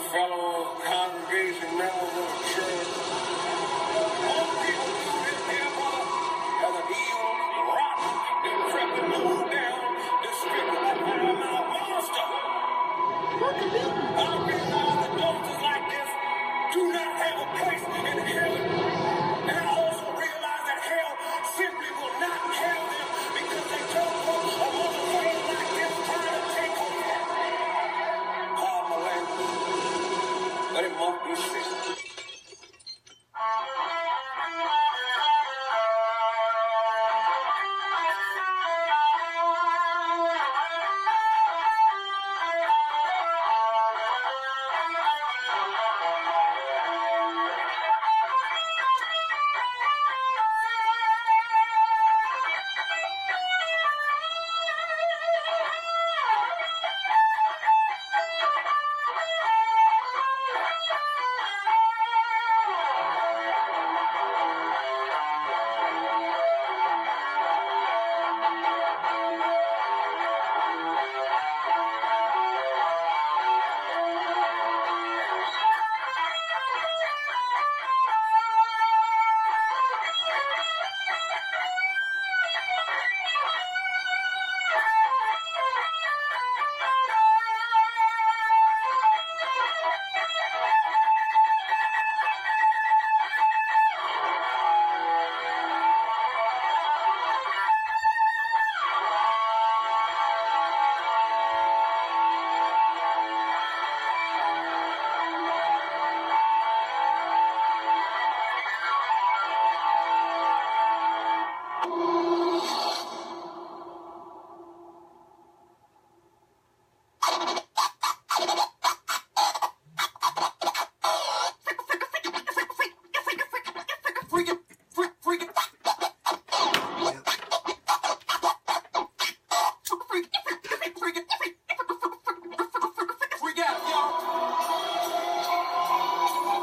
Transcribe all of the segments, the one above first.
fellow congregation members of the church. Most people sit there, brother, as an evil, rotten, decrepit, low-down, despicable, foul-mouthed monster. I realize that monsters like this do not have a place in heaven. And I also realize that hell simply will not have them because they come from a motherfucker like this trying to take over. Pardon my language, but it must be said.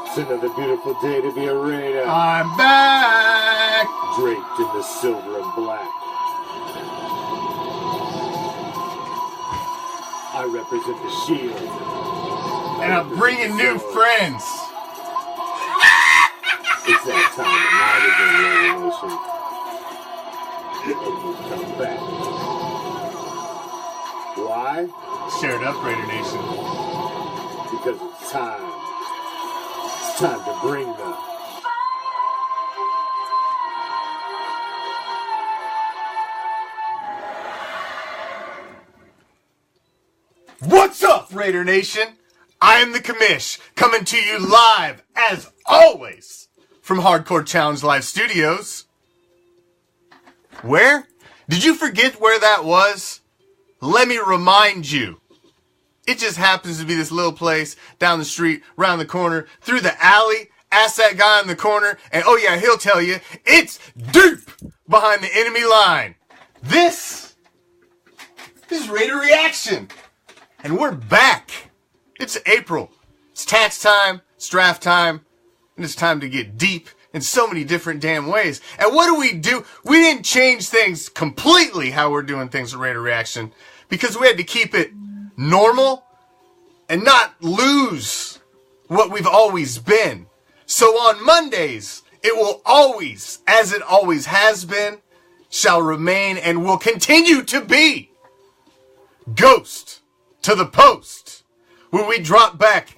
It's another beautiful day to be a Raider. I'm back! Draped in the silver and black. I represent the shield. And I'm bringing new friends. It's that time of night again, Raider Nation. And we come back. Why? Share it up, Raider Nation. Because it's time. It's time to bring them. What's up, Raider Nation? I am the Commish, coming to you live, as always, from Hardcore Challenge Live Studios. Where? Did you forget where that was? Let me remind you. It just happens to be this little place down the street, round the corner, through the alley. Ask that guy in the corner, and oh yeah, he'll tell you, it's deep behind the enemy line. This is Raider Reaction. And we're back. It's April. It's tax time, it's draft time, and it's time to get deep in so many different damn ways. And what do? We didn't change things completely how we're doing things at Raider Reaction because we had to keep it normal and not lose what we've always been. So on Mondays, it will always, as it always has been, shall remain and will continue to be Ghost to the Post, where we drop back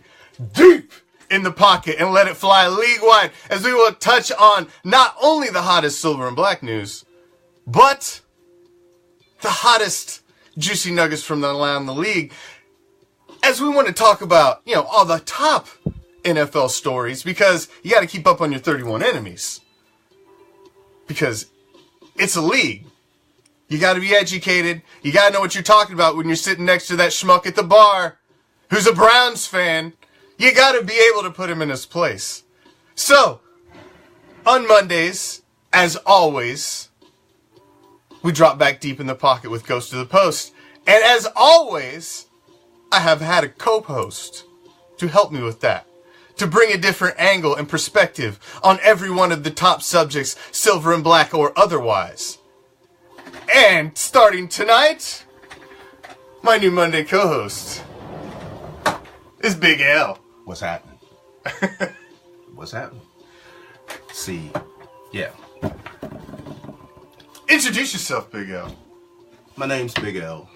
deep in the pocket and let it fly league-wide as we will touch on not only the hottest silver and black news, but the hottest juicy nuggets from around the league, as we want to talk about, all the top NFL stories, because you got to keep up on your 31 enemies. Because it's a league. You got to be educated. You got to know what you're talking about when you're sitting next to that schmuck at the bar who's a Browns fan. You got to be able to put him in his place. So, on Mondays, as always, we drop back deep in the pocket with Ghost to the Post. And as always, I have had a co-host to help me with that, to bring a different angle and perspective on every one of the top subjects, silver and black or otherwise. And starting tonight, my new Monday co-host is Big L. What's happening? What's happening? See, yeah. Introduce yourself, Big L. My name's Big L.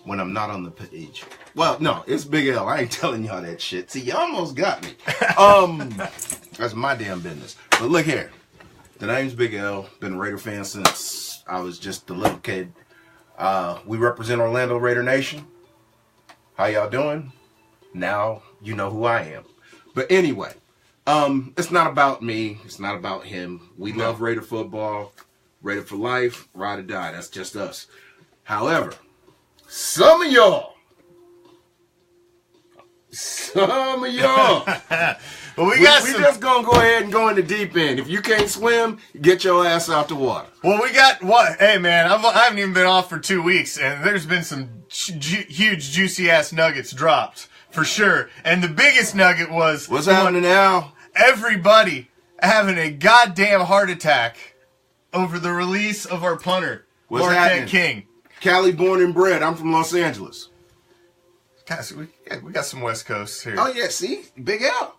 When I'm not on the page. Well, no, it's Big L. I ain't telling y'all that shit. See, you almost got me. That's my damn business. But look here. The name's Big L. Been a Raider fan since I was just a little kid. We represent Orlando Raider Nation. How y'all doing? Now you know who I am. But anyway, it's not about me. It's not about him. We love Raider football. Raider for life. Ride or die. That's just us. However, some of y'all. Well, we just gonna go ahead and go in the deep end. If you can't swim, get your ass out the water. Well, we got what? Hey, man, I haven't even been off for 2 weeks, and there's been some huge, juicy ass nuggets dropped for sure. And the biggest nugget was What's happening now? Everybody having a goddamn heart attack over the release of our punter, What's Marquette happening? King. Cali born and bred. I'm from Los Angeles. Guys, we got some West Coast here. Oh yeah, see, Big L.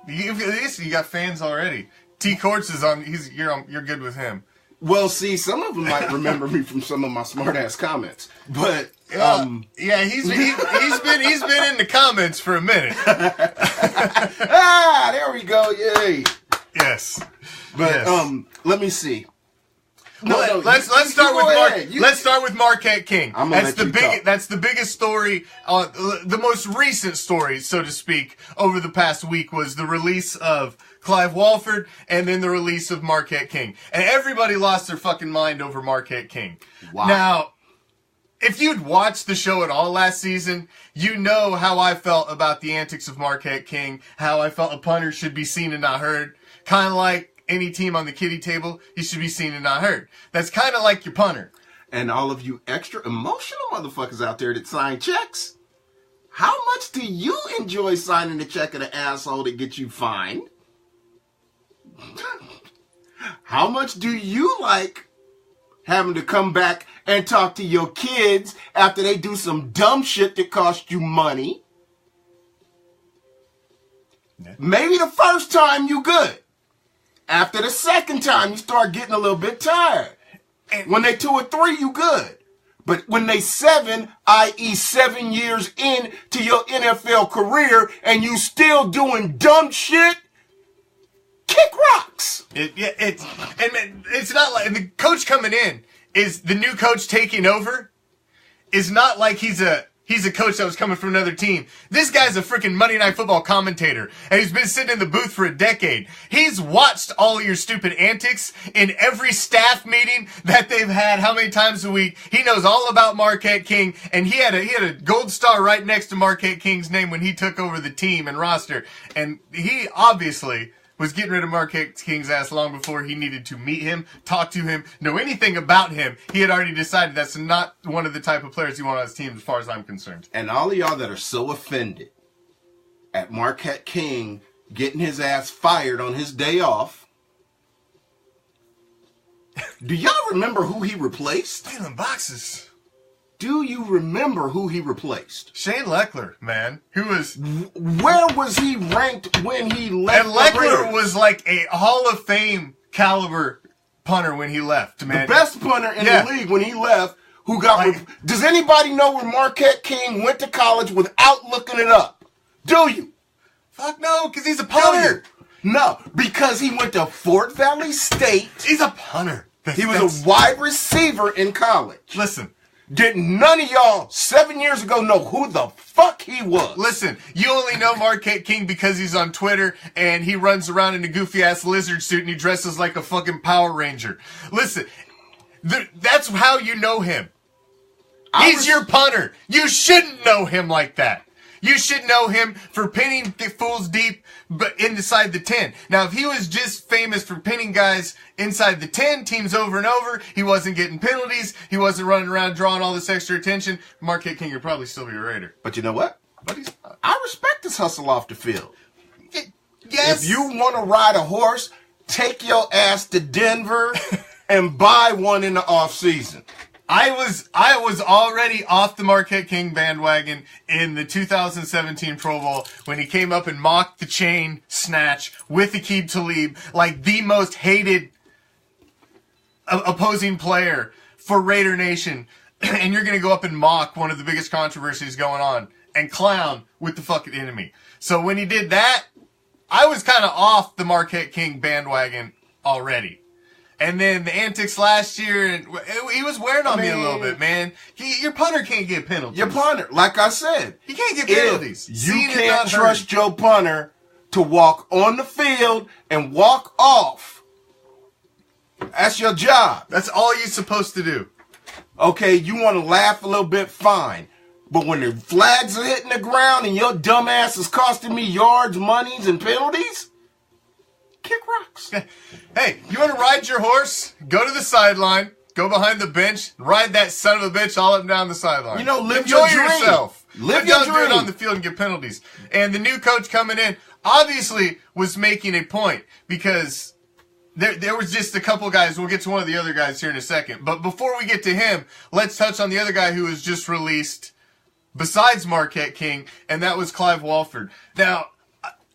You got fans already. T Courts is on. You're good with him. Well, see, some of them might remember me from some of my smart ass comments, but yeah, he's been in the comments for a minute. There we go, yay. Yes, But yes. let me see. Let's start with Marquette King. That's the biggest story. The most recent story, so to speak, over the past week was the release of Clive Walford and then the release of Marquette King, and everybody lost their fucking mind over Marquette King. Wow. Now, if you'd watched the show at all last season, you know how I felt about the antics of Marquette King. How I felt a punter should be seen and not heard, kind of like any team on the kiddie table, he should be seen and not heard. That's kind of like your punter. And all of you extra emotional motherfuckers out there that sign checks, how much do you enjoy signing the check of the asshole that gets you fined? How much do you like having to come back and talk to your kids after they do some dumb shit that cost you money? Yeah. Maybe the first time you good. After the second time, you start getting a little bit tired. And when they 2 or 3, you good. But when they 7, i.e. 7 years into your NFL career, and you still doing dumb shit, kick rocks. It's not like the coach coming in is the new coach taking over. Is not like he's a coach that was coming from another team. This guy's a freaking Monday Night Football commentator, and he's been sitting in the booth for a decade. He's watched all of your stupid antics in every staff meeting that they've had, how many times a week. He knows all about Marquette King, and he had a gold star right next to Marquette King's name when he took over the team and roster. And he obviously was getting rid of Marquette King's ass long before he needed to meet him, talk to him, know anything about him. He had already decided that's not one of the type of players he wanted on his team as far as I'm concerned. And all of y'all that are so offended at Marquette King getting his ass fired on his day off, do y'all remember who he replaced? Stealing boxes. Do you remember who he replaced? Shane Leckler, man. Who was... Where was he ranked when he left? And Leckler was like a Hall of Fame caliber punter when he left, man. The best punter in the league when he left, who got... Does anybody know where Marquette King went to college without looking it up? Do you? Fuck no, because he's a punter. No, because he went to Fort Valley State. He's a punter. He was a wide receiver in college. Listen. Didn't none of y'all 7 years ago know who the fuck he was? Listen, you only know Marquette King because he's on Twitter and he runs around in a goofy-ass lizard suit and he dresses like a fucking Power Ranger. Listen, that's how you know him. He's your punter. You shouldn't know him like that. You should know him for pinning fools deep, but inside the 10. Now, if he was just famous for pinning guys inside the 10, teams over and over, he wasn't getting penalties, he wasn't running around drawing all this extra attention, Marquette King would probably still be a Raider. But you know what? I respect his hustle off the field. Yes. If you want to ride a horse, take your ass to Denver and buy one in the off season. I was already off the Marquette King bandwagon in the 2017 Pro Bowl when he came up and mocked the chain snatch with Aqib Talib like the most hated opposing player for Raider Nation. And you're going to go up and mock one of the biggest controversies going on and clown with the fucking enemy. So when he did that, I was kind of off the Marquette King bandwagon already. And then the antics last year, and he was wearing on me a little bit, man. Your punter can't get penalties. Your punter, like I said, He can't get penalties. You can't trust your punter to walk on the field and walk off. That's your job. That's all you're supposed to do. Okay, you want to laugh a little bit, fine. But when the flags are hitting the ground and your dumb ass is costing me yards, monies, and penalties, kick rocks. Hey, you want to ride your horse? Go to the sideline, go behind the bench, ride that son of a bitch all up and down the sideline. You know, live Enjoy your dream. yourself. Live your Don't do it dream. on the field and get penalties. And the new coach coming in obviously was making a point because there was just a couple guys. We'll get to one of the other guys here in a second. But before we get to him, let's touch on the other guy who was just released besides Marquette King, and that was Clive Walford. Now,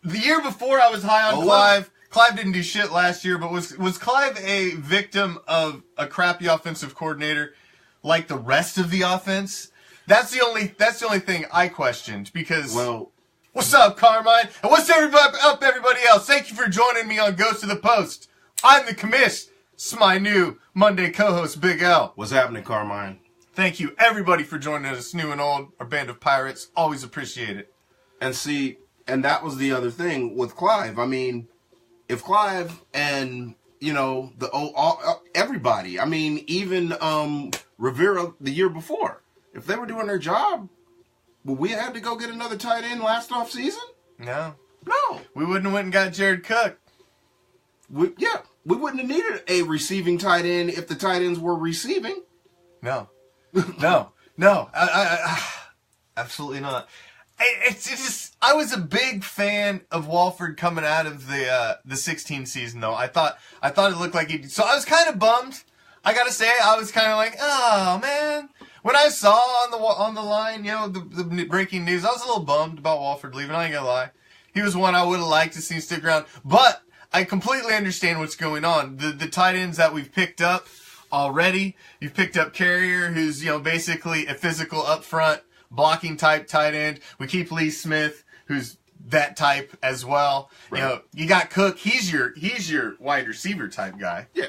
the year before I was high on Clive. Clive didn't do shit last year, but was Clive a victim of a crappy offensive coordinator like the rest of the offense? That's the only thing I questioned because what's up, Carmine? And what's everybody else? Thank you for joining me on Ghost of the Post. I'm the Commish. It's my new Monday co-host, Big L. What's happening, Carmine? Thank you, everybody, for joining us, new and old, our band of pirates. Always appreciate it. And see, and that was the other thing with Clive. I mean, if Clive and, you know, everybody, I mean, even Rivera the year before, if they were doing their job, would we have to go get another tight end last off season? No. No. We wouldn't have went and got Jared Cook. We wouldn't have needed a receiving tight end if the tight ends were receiving. No. No. Absolutely not. It's just, I was a big fan of Walford coming out of the 16 season, though. I thought it looked like he. So I was kind of bummed. I gotta say, I was kind of like, oh man. When I saw on the line, you know, the breaking news, I was a little bummed about Walford leaving. I ain't gonna lie. He was one I would have liked to see stick around, but I completely understand what's going on. The tight ends that we've picked up already. You've picked up Carrier, who's, you know, basically a physical up front blocking type tight end. We keep Lee Smith, who's that type as well. Right. You know, you got Cook. He's your wide receiver type guy. Yeah.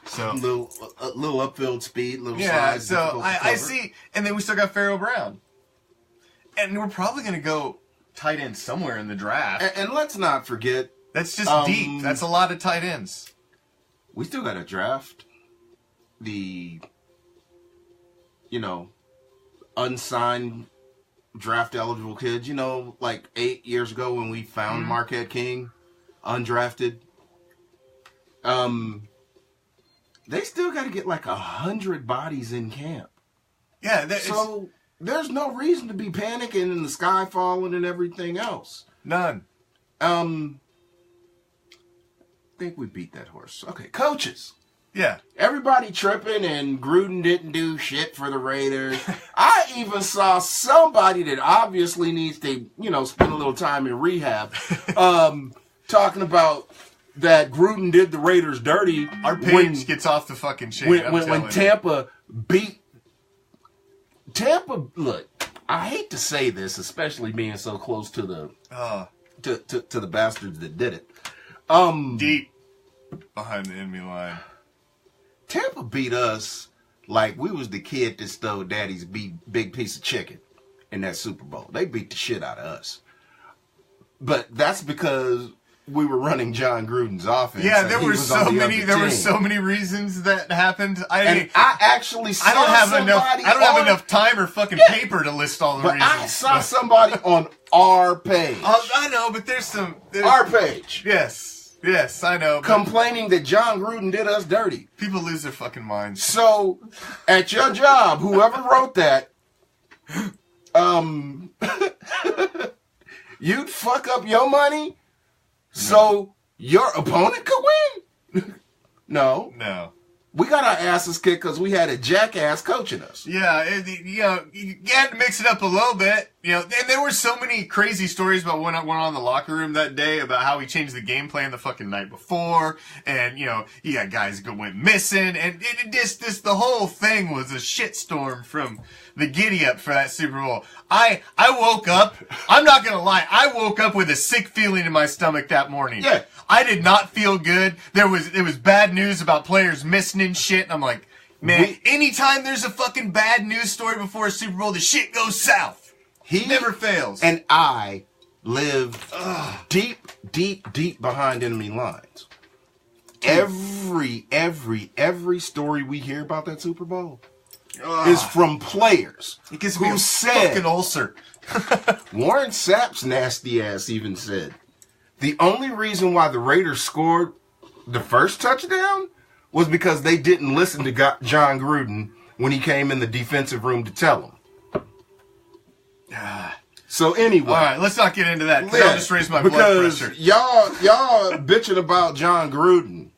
So a little upfield speed, little yeah. size. So I see, and then we still got Pharaoh Brown, and we're probably gonna go tight end somewhere in the draft. And let's not forget, that's just deep. That's a lot of tight ends. We still got to draft the, you know, unsigned draft eligible kids. You know, like 8 years ago when we found Marquette King, undrafted. They still got to get like 100 bodies in camp. Yeah. So there's no reason to be panicking and the sky falling and everything else. None. I think we beat that horse. Okay, coaches. Yeah. Everybody tripping and Gruden didn't do shit for the Raiders. I even saw somebody that obviously needs to, you know, spend a little time in rehab, talking about that Gruden did the Raiders dirty. Our page gets off the fucking shit. When Tampa beat Tampa. Look, I hate to say this, especially being so close to the to the bastards that did it. Deep behind the enemy line. Tampa beat us like we was the kid that stole Daddy's big piece of chicken in that Super Bowl. They beat the shit out of us. But that's because we were running John Gruden's offense. Yeah, there were so many reasons that happened. I don't have enough time or fucking paper to list all the reasons. I saw somebody on our page. I know, but there's our page. Yes, I know. Complaining that John Gruden did us dirty. People lose their fucking minds. So, at your job, whoever wrote that, you'd fuck up your money so your opponent could win? No. We got our asses kicked because we had a jackass coaching us. Yeah, you know, you had to mix it up a little bit. You know, and there were so many crazy stories about what went on in the locker room that day, about how we changed the game plan the fucking night before, and you know, you got guys that went missing, and the whole thing was a shitstorm from the giddy up for that Super Bowl. I woke up. I'm not gonna lie. I woke up with a sick feeling in my stomach that morning. Yeah. I did not feel good. It was bad news about players missing and shit. And I'm like, man, anytime there's a fucking bad news story before a Super Bowl, the shit goes south. He never fails. And I live deep, deep, deep behind enemy lines. Every story we hear about that Super Bowl is from players it gives me who a said, fucking ulcer. Warren Sapp's nasty ass even said, the only reason why the Raiders scored the first touchdown was because they didn't listen to John Gruden when he came in the defensive room to tell them. So anyway. All right, let's not get into that. Yeah, I'll just raise my blood pressure. Y'all bitching about John Gruden.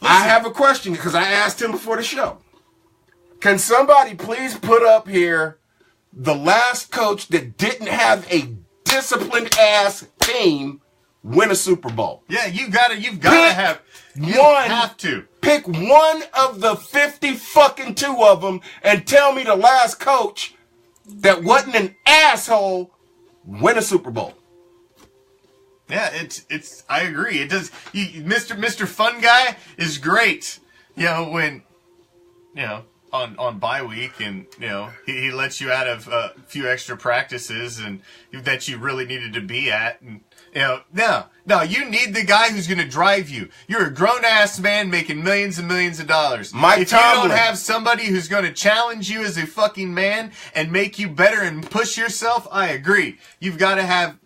I have a question because I asked him before the show. Can somebody please put up here the last coach that didn't have a disciplined ass team win a Super Bowl? Yeah, you've got to Pick one of the 52 of them and tell me the last coach that wasn't an asshole win a Super Bowl. Yeah, it's. I agree. It does. Mr. Fun Guy is great. You know, when, you know, on bye week, and you know he lets you out of a few extra practices and that you really needed to be at, and you know, no, you need the guy who's going to drive you. You're a grown ass man making millions and millions of dollars. If you don't have somebody who's going to challenge you as a fucking man and make you better and push yourself, I agree. You've got to have.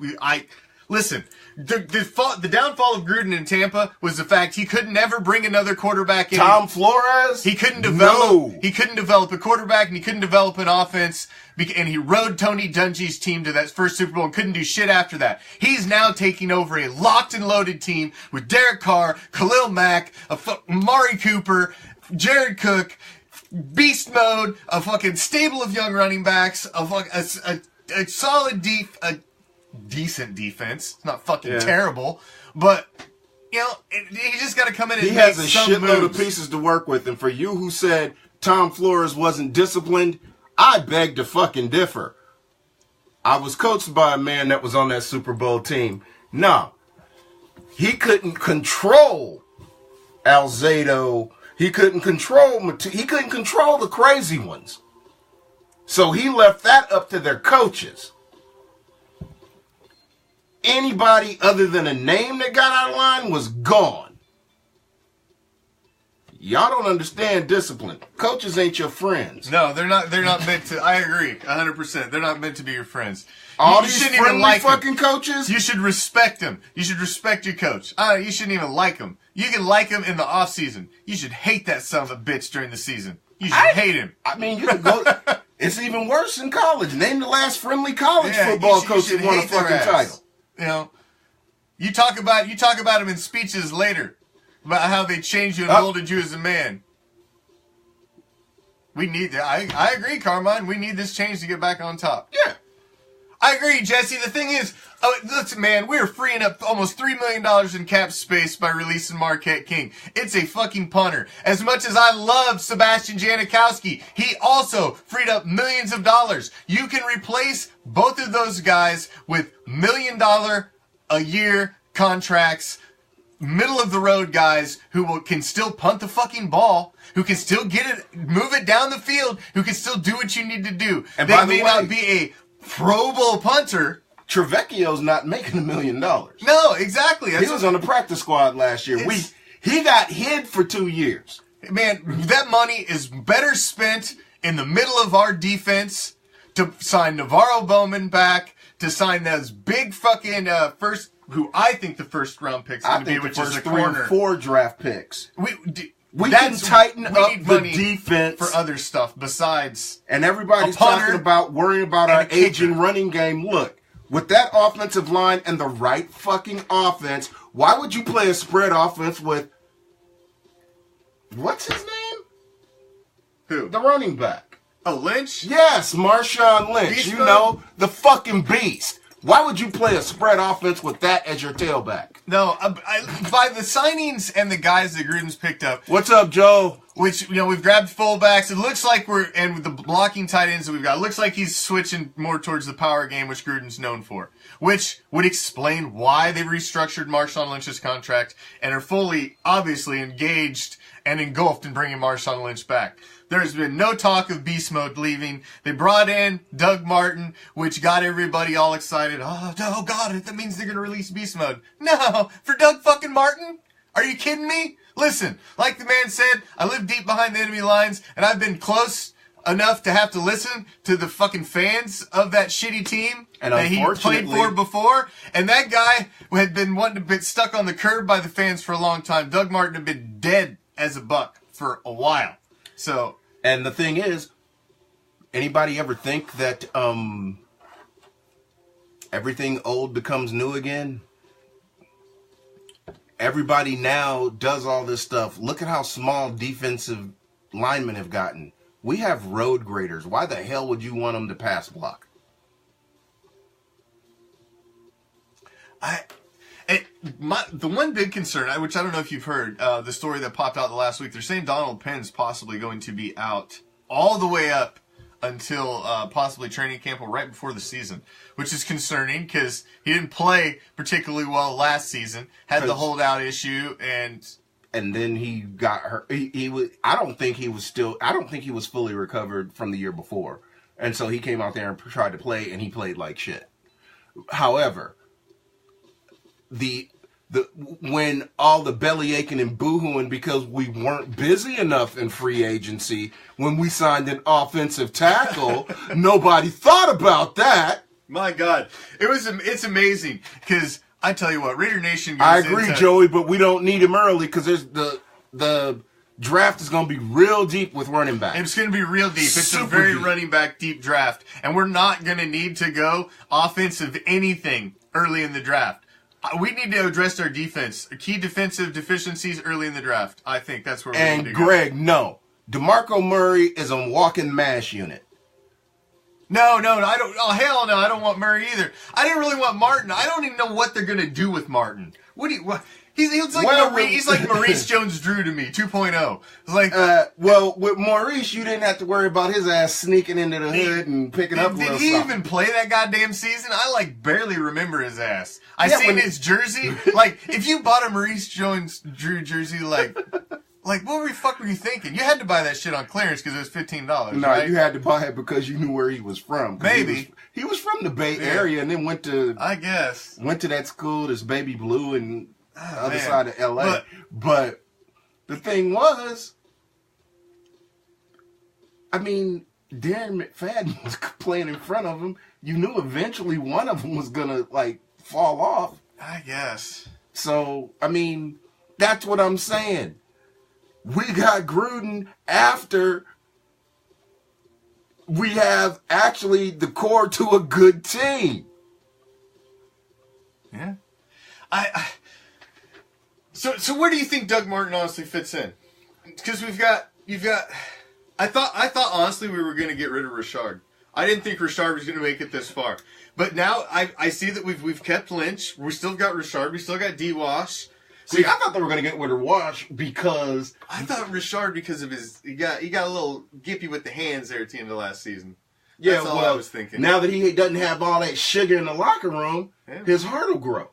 Listen. The downfall of Gruden in Tampa was the fact he could never bring another quarterback in. Tom Flores? He couldn't develop. He couldn't develop a quarterback, and he couldn't develop an offense. And he rode Tony Dungy's team to that first Super Bowl and couldn't do shit after that. He's now taking over a locked and loaded team with Derek Carr, Khalil Mack, Amari Cooper, Jared Cook, beast mode, a fucking stable of young running backs, a solid decent defense. It's not fucking terrible, but you know, he just got to come in and he has a shitload of pieces to work with. And for you who said Tom Flores wasn't disciplined, I beg to fucking differ. I was coached by a man that was on that Super Bowl team. No, he couldn't control Alzado. He couldn't control the crazy ones. So he left that up to their coaches. Anybody other than a name that got out of line was gone. Y'all don't understand discipline. Coaches ain't your friends. No, they're not meant to. I agree 100%. They're not meant to be your friends. All these friendly fucking coaches? You should respect them. You should respect your coach. You shouldn't even like him. You can like him in the off season. You should hate that son of a bitch during the season. You should hate him. I mean, you can go. It's even worse in college. Name the last friendly college football coach who won a fucking title. You know, you talk about him in speeches later about how they changed you and molded you as a man. We need that. I agree, Carmine. We need this change to get back on top. Yeah, I agree, Jesse. The thing is, listen, man, we're freeing up almost $3 million in cap space by releasing Marquette King. It's a fucking punter. As much as I love Sebastian Janikowski, he also freed up millions of dollars. You can replace both of those guys with $1 million a year contracts, middle of the road guys who can still punt the fucking ball, who can still get it, move it down the field, who can still do what you need to do. And they may not be a Pro Bowl punter. Trevecchio's not making $1 million. No, exactly. He was on the practice squad last year. He got hid for 2 years. Man, that money is better spent in the middle of our defense to sign Navarro Bowman back, to sign those big fucking first, who I think the first round picks going to be, which is a corner. 3 and 4 draft picks. We can tighten up the defense for other stuff besides. And everybody's talking about worrying about our aging running game. Look, with that offensive line and the right fucking offense, why would you play a spread offense with What's his name? Who? The running back. Oh, Lynch? Yes, Marshawn Lynch. Beast You mode? know, the fucking beast. Why would you play a spread offense with that as your tailback? No, by the signings and the guys that Gruden's picked up, What's up, Joe? which, we've grabbed fullbacks. It looks like and with the blocking tight ends that we've got, it looks like he's switching more towards the power game, which Gruden's known for. Which would explain why they restructured Marshawn Lynch's contract and are fully, obviously, engaged and engulfed in bringing Marshawn Lynch back. There's been no talk of beast mode leaving. They brought in Doug Martin, which got everybody all excited. Oh God, that means they're going to release beast mode. No, for Doug fucking Martin? Are you kidding me? Listen, like the man said, I live deep behind the enemy lines, and I've been close enough to have to listen to the fucking fans of that shitty team And that he played for before. And that guy had been wanting to be stuck on the curb by the fans for a long time. Doug Martin had been dead as a buck for a while. So, and the thing is, anybody ever think that everything old becomes new again? Everybody now does all this stuff. Look at how small defensive linemen have gotten. We have road graders. Why the hell would you want them to pass block? The one big concern, which I don't know if you've heard, the story that popped out the last week, they're saying Donald Penn's possibly going to be out all the way up until possibly training camp or right before the season, which is concerning because he didn't play particularly well last season, had the holdout issue, and then he got hurt. He was. I don't think he was fully recovered from the year before, and so he came out there and tried to play, and he played like shit. However, when all the belly aching and boohooing because we weren't busy enough in free agency when we signed an offensive tackle, nobody thought about that. My God, it's amazing because I tell you what, Raider Nation. I agree, Joey, but we don't need him early because there's the draft is going to be real deep with running back. It's going to be real deep. It's a very running back deep draft, and we're not going to need to go offensive anything early in the draft. We need to address our defense, key defensive deficiencies early in the draft. I think that's where we need to go. And Greg, no. DeMarco Murray is a walking mash unit. No, I don't. Oh, hell no, I don't want Murray either. I didn't really want Martin. I don't even know what they're going to do with Martin. He's like Maurice Jones-Drew to me, 2.0. It's like, well, with Maurice, you didn't have to worry about his ass sneaking into the hood and picking up a little something. Did he even play that goddamn season? I barely remember his ass. I seen his jersey. If you bought a Maurice Jones-Drew jersey, what the fuck were you thinking? You had to buy that shit on clearance because it was $15. No, right? You had to buy it because you knew where he was from. Maybe he was from the Bay Area and then went to that school, this Baby Blue, and other side of LA. But the thing was, Darren McFadden was playing in front of him. You knew eventually one of them was gonna fall off. I guess. So that's what I'm saying. We got Gruden after we have actually the core to a good team. Yeah. So where do you think Doug Martin honestly fits in? Because you've got. I thought honestly we were going to get rid of Richard. I didn't think Richard was going to make it this far. But now I see that we've kept Lynch. We still got Richard. We still got D-Wash. See, I thought they were going to get rid of Wash because I thought Richard because of he got a little gippy with the hands there at the end of last season. That's all I was thinking. Now that he doesn't have all that sugar in the locker room, his heart will grow.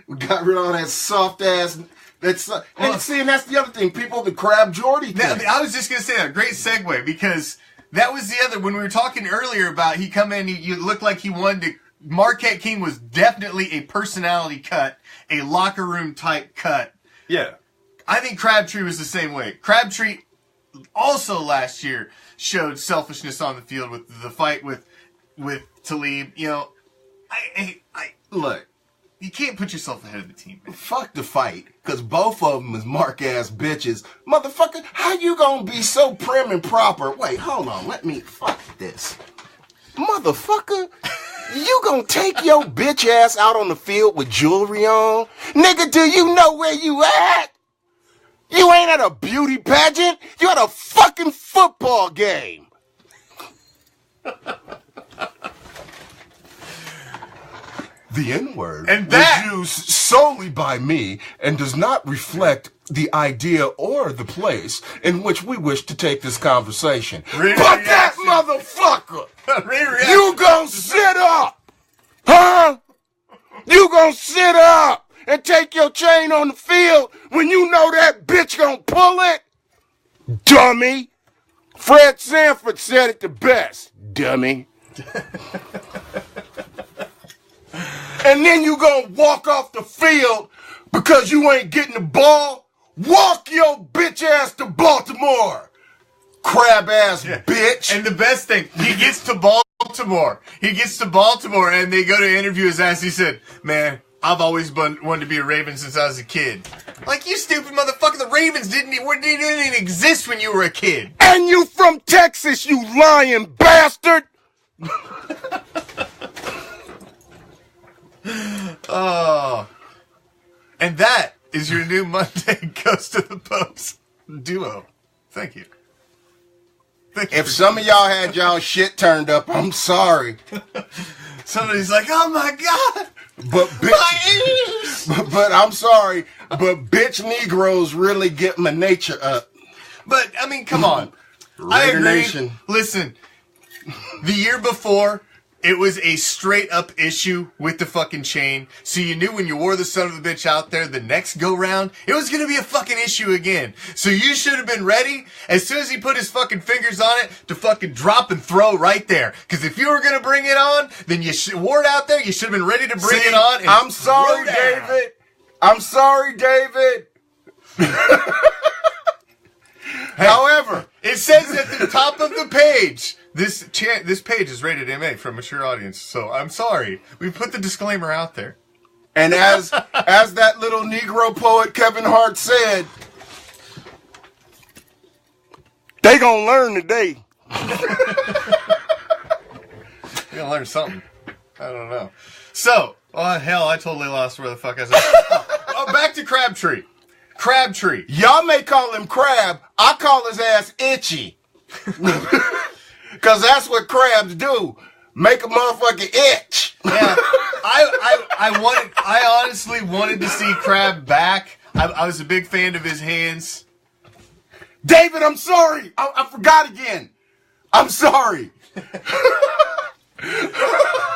We got rid of all that soft ass. And that's the other thing. People, the Crab Jordy thing. I was just going to say that. Great segue because that was the other. When we were talking earlier about he come in, you looked like he wanted to. Marquette King was definitely a personality cut, a locker room type cut. Yeah. I think Crabtree was the same way. Crabtree also last year showed selfishness on the field with the fight with Talib. Look. You can't put yourself ahead of the team, man. Fuck the fight, because both of them is mark-ass bitches. Motherfucker, how you gonna be so prim and proper? Wait, hold on, fuck this. Motherfucker, you gonna take your bitch ass out on the field with jewelry on? Nigga, do you know where you at? You ain't at a beauty pageant. You at a fucking football game. The N-word And that- was used solely by me and does not reflect the idea or the place in which we wish to take this conversation. But that motherfucker, you gonna sit up, huh? You gonna sit up and take your chain on the field when you know that bitch gonna pull it? Dummy. Fred Sanford said it the best, dummy. And then you gonna walk off the field because you ain't getting the ball? Walk your bitch ass to Baltimore, crab ass bitch. And the best thing, he gets to Baltimore. He gets to Baltimore, and they go to interview his ass. He said, "Man, I've always wanted to be a Raven since I was a kid." Like, you stupid motherfucker, the Ravens didn't even exist when you were a kid. And you from Texas, you lying bastard. Oh. And that is your new Monday Goes to the Post duo. Thank you. Thank you. If some of y'all had y'all shit turned up, I'm sorry. Somebody's like, "Oh my God. But bitch, but I'm sorry, but bitch Negroes really get my nature up. But, I mean, come on. I Raider agree. Nation. Listen, the year before, it was a straight up issue with the fucking chain. So you knew when you wore the son of a bitch out there, the next go round, it was going to be a fucking issue again. So you should have been ready as soon as he put his fucking fingers on it to fucking drop and throw right there. Because if you were going to bring it on, then you wore it out there. You should have been ready to bring it on. And I'm sorry, throw down. David. I'm sorry, David. However, it says at the top of the page, this page is rated MA for a mature audience. So I'm sorry. We put the disclaimer out there. and as that little Negro poet Kevin Hart said, they gonna learn today. You're gonna learn something. I don't know. So, oh hell, I totally lost where the fuck I said. Back to Crabtree. Crabtree. Y'all may call him Crab. I call his ass Itchy. Because that's what crabs do. Make a motherfucker itch. Yeah. I honestly wanted to see Crab back. I was a big fan of his hands. David, I'm sorry. I forgot again. I'm sorry.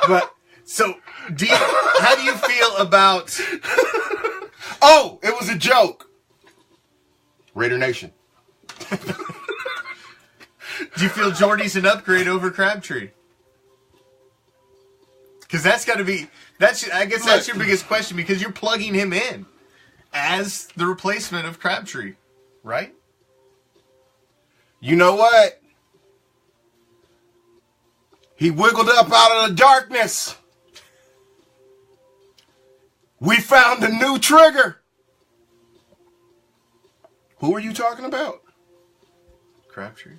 But, so, how do you feel about... Oh, it was a joke. Raider Nation. Do you feel Jordy's an upgrade over Crabtree? Because that's got to be... I guess that's your biggest question, because you're plugging him in as the replacement of Crabtree, right? You know what? He wiggled up out of the darkness. We found a new trigger. Who are you talking about? Crabtree.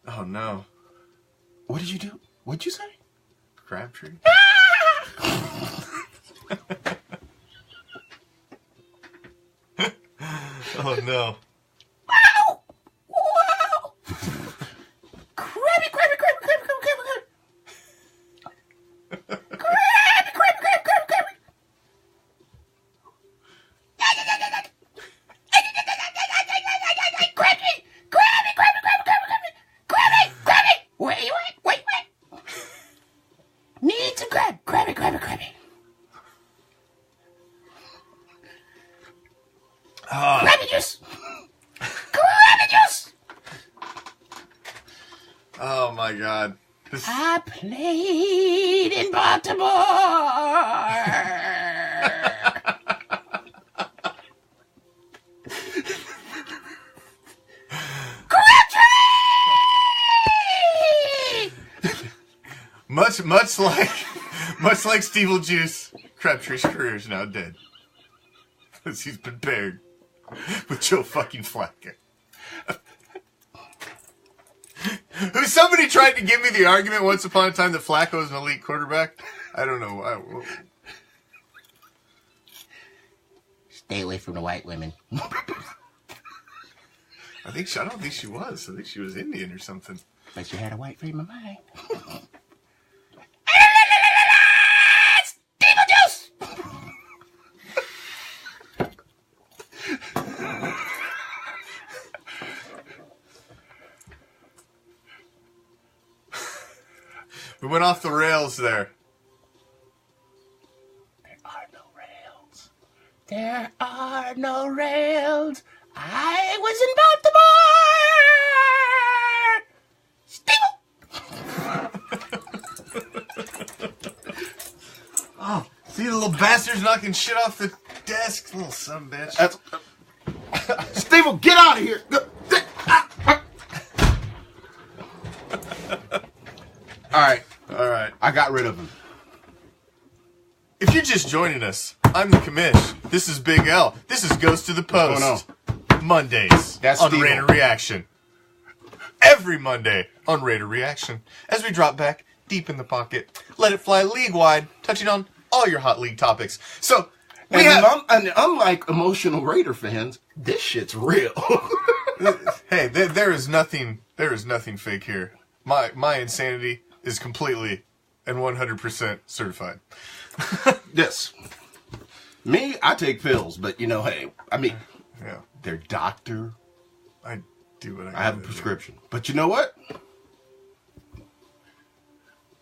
Oh no. What did you do? What'd you say? Crabtree. Oh no. Wow! Wow! Crabby, crabby, crabby, crabby, crabby, crabby, crabby. Crabby, crabby, crabby, crabby, crabby. Crabby, crabby, crabby, crabby, crabby, crabby. Crabby, crabby. Where you at? Wait. Need some crab. Crabby, crabby, crabby. Crabby juice. Crabby juice. Oh my God. I played in Baltimore. Much like Steveljuice, Crabtree's career is now dead. Because he's been paired with Joe fucking Flacco. Somebody tried to give me the argument once upon a time that Flacco is an elite quarterback. I don't know. Stay away from the white women. I don't think she was. I think she was Indian or something. But you had a white frame of mind. Steeple juice! We went off the rails there. There are no rails. There are no rails. I was in Baltimore. Steeple. Oh, see the little bastards knocking shit off the desk? Little son of a bitch. Steeple, get out of here. All right. I got rid of him. If you're just joining us, I'm the Commish. This is Big L. This is Goes to the Post. What's going Mondays That's on Steve-O. RAIDER ReACTION. Every Monday on RAIDER ReACTION. As we drop back deep in the pocket, let it fly league-wide, touching on all your hot league topics. So, and unlike emotional Raider fans, this shit's real. hey, there is nothing fake here. My insanity is completely and 100% certified. Yes. Me, I take pills, but hey, I mean, Yeah, their doctor. I do what I have a gotta do. prescription. But you know what?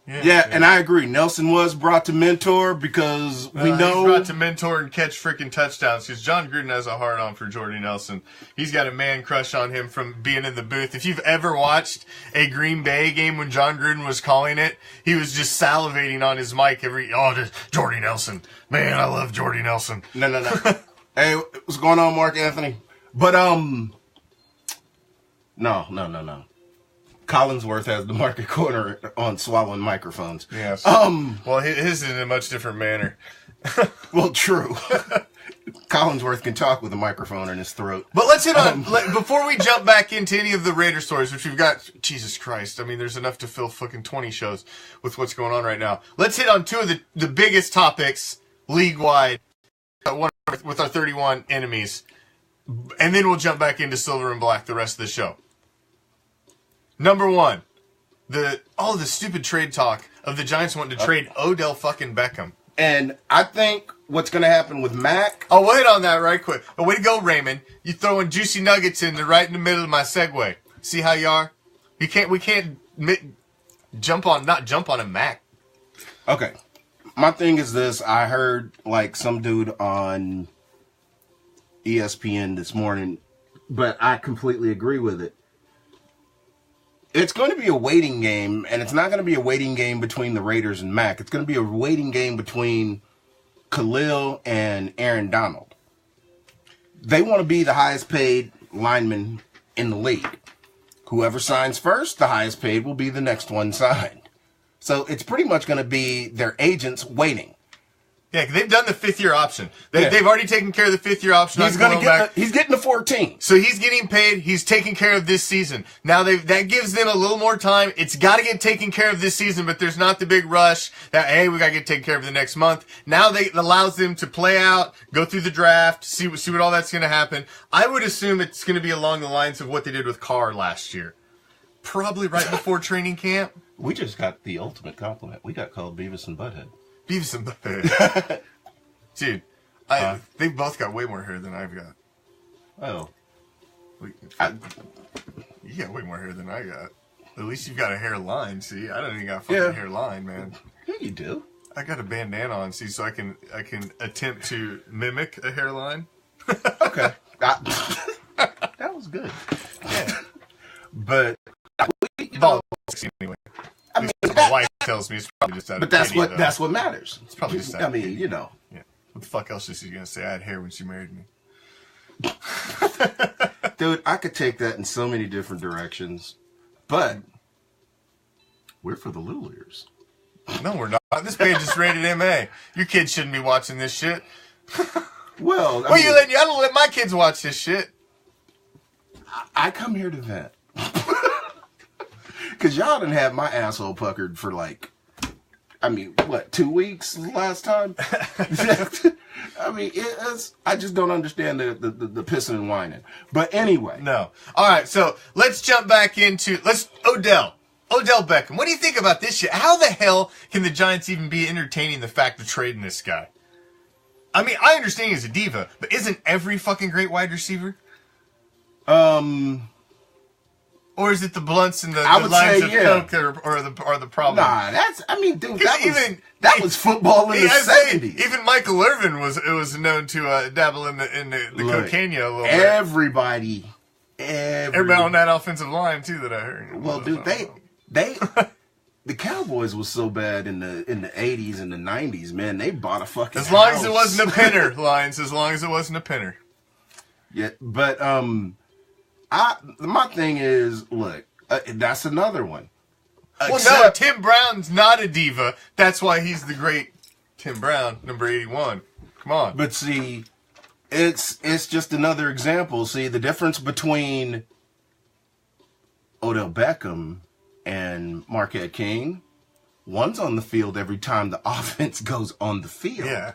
Yeah, Yeah, and I agree. Nelson was brought to mentor because we know. He's brought to mentor and catch freaking touchdowns because John Gruden has a hard on for Jordy Nelson. He's got a man crush on him from being in the booth. If you've ever watched a Green Bay game when John Gruden was calling it, he was just salivating on his mic Jordy Nelson. Man, I love Jordy Nelson. No. Hey, what's going on, Mark Anthony? But no. Collinsworth has the market corner on swallowing microphones. Yes. Well, his is in a much different manner. Well, true. Collinsworth can talk with a microphone in his throat. But let's hit on, before we jump back into any of the Raider stories, which we've got, Jesus Christ, I mean, there's enough to fill fucking 20 shows with what's going on right now. Let's hit on two of the biggest topics league-wide with our 31 enemies. And then we'll jump back into Silver and Black the rest of the show. Number one, all the stupid trade talk of the Giants wanting to trade Odell fucking Beckham. And I think what's going to happen with Mac. Oh, wait on that right quick. Oh, way to go, Raymond. You throwing juicy nuggets in there right in the middle of my segue. See how you are? We can't not jump on a Mac. Okay. My thing is this. I heard some dude on ESPN this morning, but I completely agree with it. It's going to be a waiting game, and it's not going to be a waiting game between the Raiders and Mac. It's going to be a waiting game between Khalil and Aaron Donald. They want to be the highest paid lineman in the league. Whoever signs first, the highest paid will be the next one signed. So it's pretty much going to be their agents waiting. Yeah, they've done the fifth-year option. They've already taken care of the fifth-year option. He's getting the 14. So he's getting paid. He's taking care of this season. Now that gives them a little more time. It's got to get taken care of this season, but there's not the big rush that, hey, we got to get taken care of the next month. Now it allows them to play out, go through the draft, see what all that's going to happen. I would assume it's going to be along the lines of what they did with Carr last year. Probably right before training camp. We just got the ultimate compliment. We got called Beavis and Butthead. Beavis and Butthead. Dude, they both got way more hair than I've got. Oh. You got way more hair than I got. At least you've got a hairline, see? I don't even got a fucking hairline, man. Yeah, you do. I got a bandana on, see, so I can attempt to mimic a hairline. Okay. That was good. Yeah. But Anyway. I mean, my wife tells me it's probably just out of pity, though. That's what matters. It's probably just out I of mean, pity. Yeah. What the fuck else is she gonna say? I had hair when she married me. Dude, I could take that in so many different directions. But we're for the little ears. No, we're not. This page is rated MA. Your kids shouldn't be watching this shit. Well, I don't let my kids watch this shit. I come here to vent. Because y'all done had my asshole puckered for I mean, what, 2 weeks last time? I mean, I just don't understand the pissing and whining. But anyway. No. All right, so let's jump back into Odell Beckham. What do you think about this shit? How the hell can the Giants even be entertaining the fact of trading this guy? I mean, I understand he's a diva, but isn't every fucking great wide receiver? Or is it the blunts and the lines of coke or the problem? Nah, dude, that was football in the 70s. Even Michael Irvin was known to dabble in the cocaine a little bit. Everybody on that offensive line too that I heard. Well, dude, the Cowboys was so bad in the 80s and the 90s, man. They bought a fucking as long as it wasn't a pinner, Lions. As long as it wasn't a pinner. Yeah, but my thing is, look, that's another one. Well, no, Tim Brown's not a diva. That's why he's the great Tim Brown, number 81. Come on. But see, it's just another example. See, the difference between Odell Beckham and Marquette King, one's on the field every time the offense goes on the field. Yeah.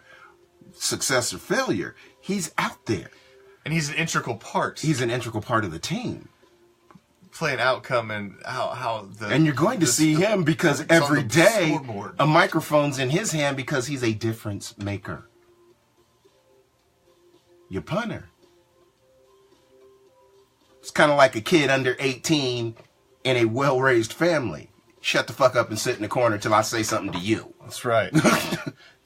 Success or failure, he's out there. And he's an integral part. He's an integral part of the team. Playing outcome and how the... And you're going to see him because every day a microphone's in his hand because he's a difference maker. Your punter. It's kind of like a kid under 18 in a well-raised family. Shut the fuck up and sit in the corner till I say something to you. That's right.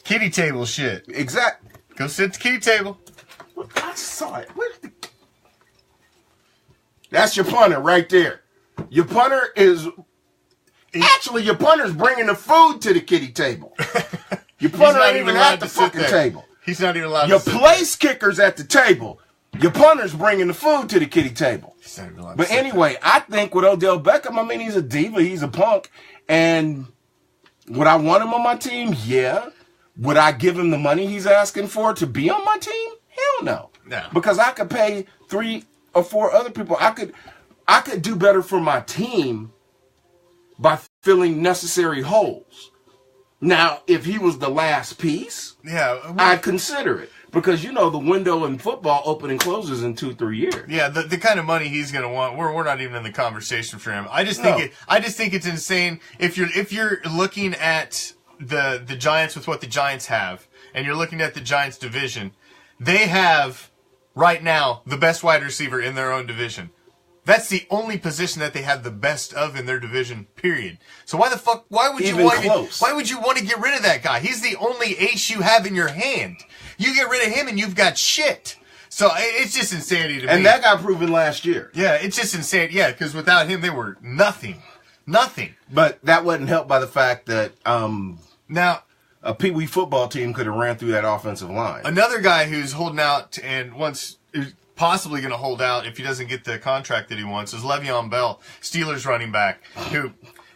Kitty table shit. Exactly. Go sit at the kitty table. I saw it. That's your punter right there. Your punter is... Actually, your punter's bringing the food to the kitty table. Your punter ain't even at the fucking table. He's not even allowed to sit there. Your place kicker's at the table. Your punter's bringing the food to the kitty table. But anyway, I think with Odell Beckham, I mean, he's a diva. He's a punk. And would I want him on my team? Yeah. Would I give him the money he's asking for to be on my team? Hell no. No. Because I could pay 3 or 4 other people. I could do better for my team by filling necessary holes. Now, if he was the last piece, I'd consider it. Because, the window in football open and closes in 2-3 years. Yeah, the kind of money he's going to want, we're not even in the conversation for him. I just think it's insane if you're looking at the Giants with what the Giants have, and you're looking at the Giants division, they have right now the best wide receiver in their own division. That's the only position that they have the best of in their division, period. So why would you want to get rid of that guy? He's the only ace you have in your hand. You get rid of him and you've got shit. So it's just insanity to me. And that got proven last year. Yeah, it's just insane. Yeah, because without him, they were nothing. Nothing. But that wasn't helped by the fact that now a Pee Wee football team could have ran through that offensive line. Another guy who's holding out and is possibly going to hold out if he doesn't get the contract that he wants is Le'Veon Bell, Steelers running back, who...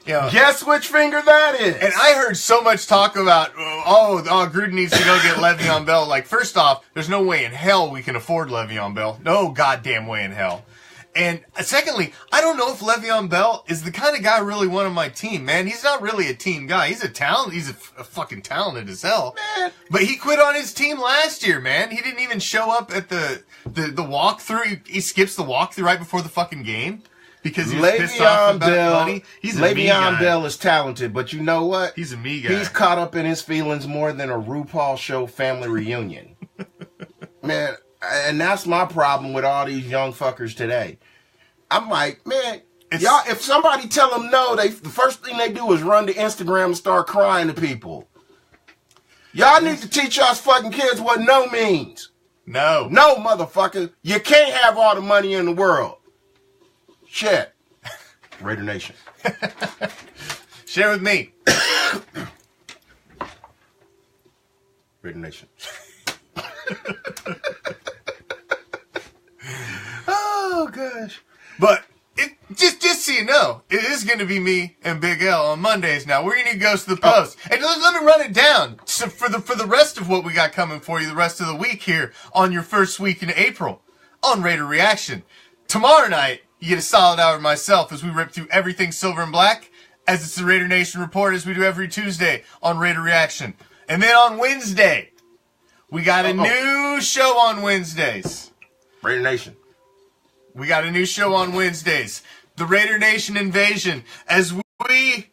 Guess which finger that is? And I heard so much talk about, Gruden needs to go get Le'Veon Bell. Like, first off, there's no way in hell we can afford Le'Veon Bell. No goddamn way in hell. And secondly, I don't know if Le'Veon Bell is the kind of guy I really want on my team, man. He's not really a team guy. He's a talent. He's a fucking talented as hell. Man. But he quit on his team last year, man. He didn't even show up at the walkthrough. He skips the walkthrough right before the fucking game. Because he was pissed off about money. He's a me guy. Le'Veon Bell is talented, but you know what? He's a me guy. He's caught up in his feelings more than a RuPaul show family reunion. Man, and that's my problem with all these young fuckers today. I'm like, man, y'all, if somebody tell them no, the first thing they do is run to Instagram and start crying to people. Y'all need to teach us fucking kids what no means. No. No, motherfucker. You can't have all the money in the world. Shit. Raider Nation. Share with me. Raider Nation. Oh, gosh. But just so you know, it is going to be me and Big L on Mondays now. We're going to go to the post. And let me run it down so for the rest of what we got coming for you the rest of the week here on your first week in April on Raider Reaction. Tomorrow night, you get a solid hour of myself as we rip through everything silver and black. as it's the Raider Nation Report, as we do every Tuesday on Raider Reaction. And then on Wednesday, we got a new show on Wednesdays. Raider Nation. We got a new show on Wednesdays. The Raider Nation Invasion. As we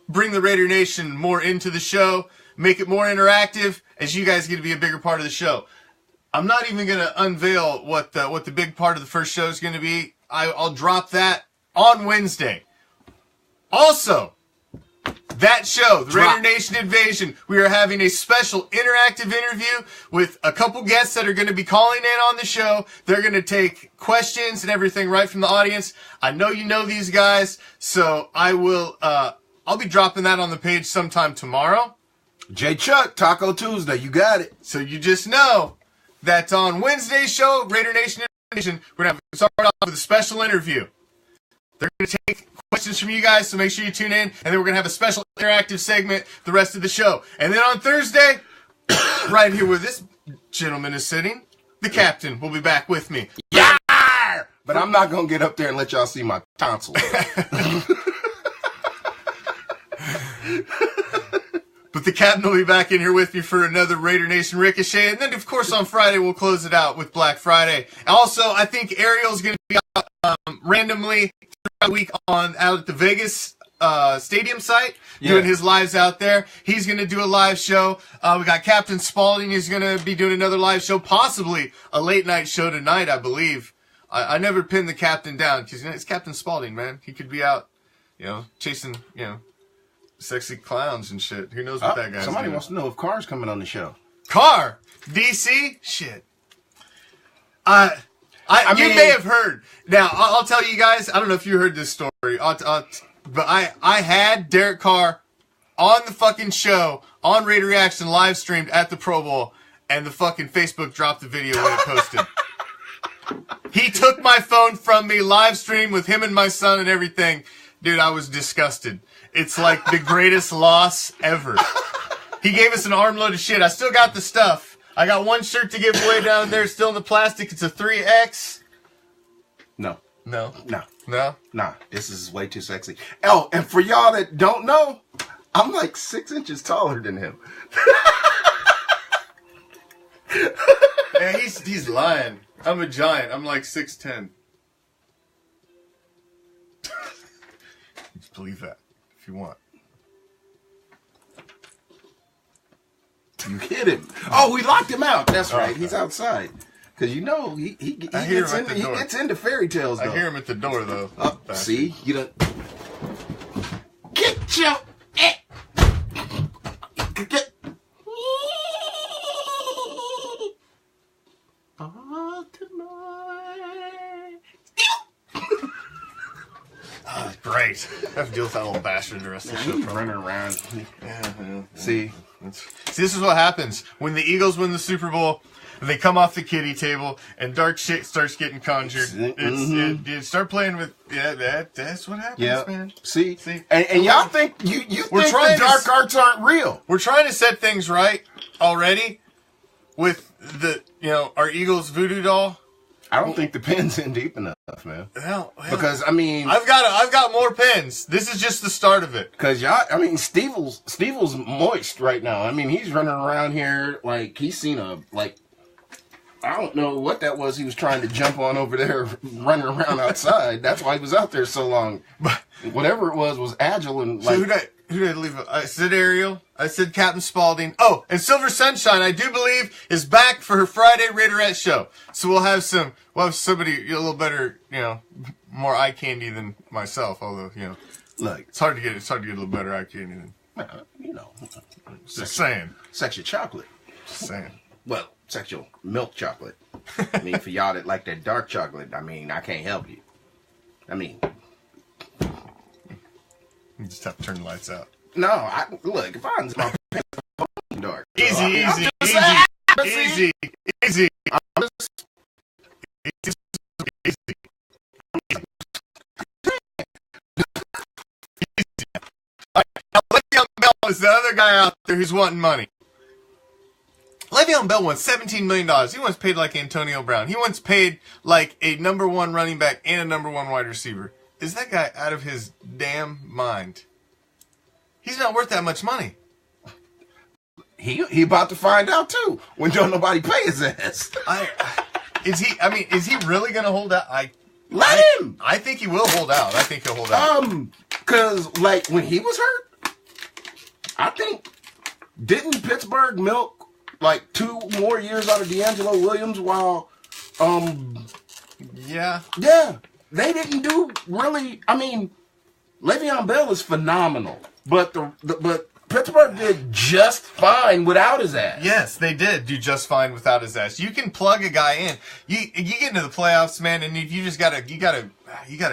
bring the Raider Nation more into the show, make it more interactive, as you guys get to be a bigger part of the show. I'm not even going to unveil what the big part of the first show is going to be. I'll drop that on Wednesday. Also, that show, the Raider Nation Invasion, we are having a special interactive interview with a couple guests that are going to be calling in on the show. They're going to take questions and everything right from the audience. I know you know these guys, so I'll be dropping that on the page sometime tomorrow. J Chuck, Taco Tuesday, you got it. So you just know that on Wednesday's show, Raider Nation Invasion, we're going to start off with a special interview. They're going to take questions from you guys, so make sure you tune in. And then we're going to have a special interactive segment the rest of the show. And then on Thursday, right here where this gentleman is sitting, the captain will be back with me. Yeah! But I'm not going to get up there and let y'all see my tonsils. But the captain will be back in here with me for another Raider Nation Ricochet. And then, of course, on Friday, we'll close it out with Black Friday. Also, I think Ariel's going to be out randomly throughout the week out at the Vegas stadium site, doing his lives out there. He's going to do a live show. We got Captain Spaulding. He's going to be doing another live show, possibly a late-night show tonight, I believe. I never pinned the captain down because it's Captain Spaulding, man. He could be out, chasing, sexy clowns and shit. Who knows what that guy's Somebody doing. wants to know if Car's coming on the show. Car! DC? Shit. You mean, may have heard. Now, I'll tell you guys, I don't know if you heard this story, but I had Derek Carr on the fucking show, on Raider Reaction, live streamed at the Pro Bowl, and the fucking Facebook dropped the video when it posted. He took my phone from me, live streamed with him and my son and everything. Dude, I was disgusted. It's like the greatest loss ever. He gave us an armload of shit. I still got the stuff. I got one shirt to give away down there, still in the plastic. It's a 3X. No. No. No. No? Nah, this is way too sexy. Oh, and for y'all that don't know, I'm like 6 inches taller than him. Man, he's lying. I'm a giant. I'm like 6'10". Just believe that if you want. You hit him. Oh, we locked him out. That's right. He's outside. Because he gets into fairy tales, though. I hear him at the door, though. See? You don't... Get your... Get... Oh, tonight. Great. I have to deal with that little bastard the rest of the show. He's running around. Yeah. See? See, this is what happens when the Eagles win the Super Bowl. They come off the kiddie table and dark shit starts getting conjured. You start playing with that's what happens, man. See? And y'all think you think the dark arts aren't real. We're trying to set things right already with our Eagles voodoo doll. I don't think the pin's in deep enough, man. Hell, because I mean, I've got more pins. This is just the start of it. Because Stevel's moist right now. I mean, he's running around here like he's seen I don't know what that was. He was trying to jump on over there, running around outside. That's why he was out there so long. But whatever it was agile and like. So who did I leave? I said Ariel. I said Captain Spaulding. Oh, and Silver Sunshine, I do believe, is back for her Friday Raiderette show. So we'll have somebody a little better, more eye candy than myself. Although, look, it's hard to get a little better eye candy than. Just saying. Sexual chocolate. Just saying. Well, sexual milk chocolate. I mean, for y'all that like that dark chocolate, I mean, I can't help you. I mean. You just have to turn the lights out. No, look, if I'm dark. Easy. Le'Veon Bell is the other guy out there who's wanting money. Le'Veon Bell won $17 million. He once paid like Antonio Brown. He once paid like a number one running back and a number one wide receiver. Is that guy out of his damn mind? He's not worth that much money. He about to find out too when don't nobody pay his ass. Is he really gonna hold out? Let him. I think he will hold out. I think he'll hold out. Cause like when he was hurt, I think didn't Pittsburgh milk like 2 more years out of D'Angelo Williams while Yeah, they didn't do really. I mean, Le'Veon Bell is phenomenal, but but Pittsburgh did just fine without his ass. yes, they did do just fine without his ass. You can plug a guy in. You get into the playoffs, man, and if you just got a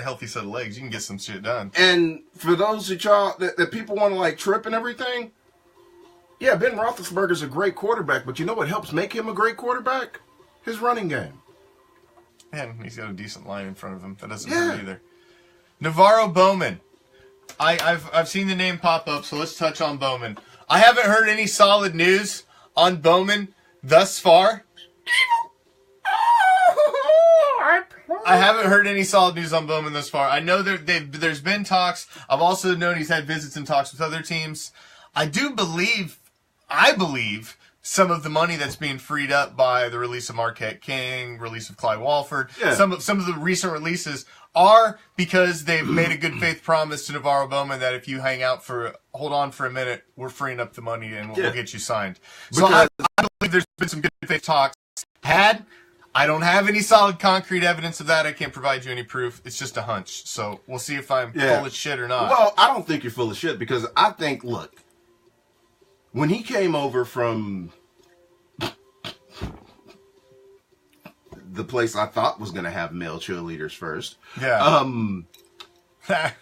healthy set of legs, you can get some shit done. And for those of y'all that people want to like trip and everything, yeah, Ben Roethlisberger's a great quarterback, but you know what helps make him a great quarterback? His running game. And he's got a decent line in front of him. That doesn't hurt either. Navarro Bowman. I've seen the name pop up, so let's touch on Bowman. I haven't heard any solid news on Bowman thus far. I haven't heard any solid news on Bowman thus far. I know there's been talks. I've also known he's had visits and talks with other teams. I believe some of the money that's being freed up by the release of Marquette King, release of Clyde Walford, some of the recent releases are because they've made a good faith promise to Navarro Bowman that if you hold on for a minute, we're freeing up the money and we'll get you signed. So I believe there's been some good faith talks had. I don't have any solid concrete evidence of that. I can't provide you any proof. It's just a hunch. So we'll see if I'm full of shit or not. Well, I don't think you're full of shit because I think, look, when he came over from the place I thought was going to have male cheerleaders first,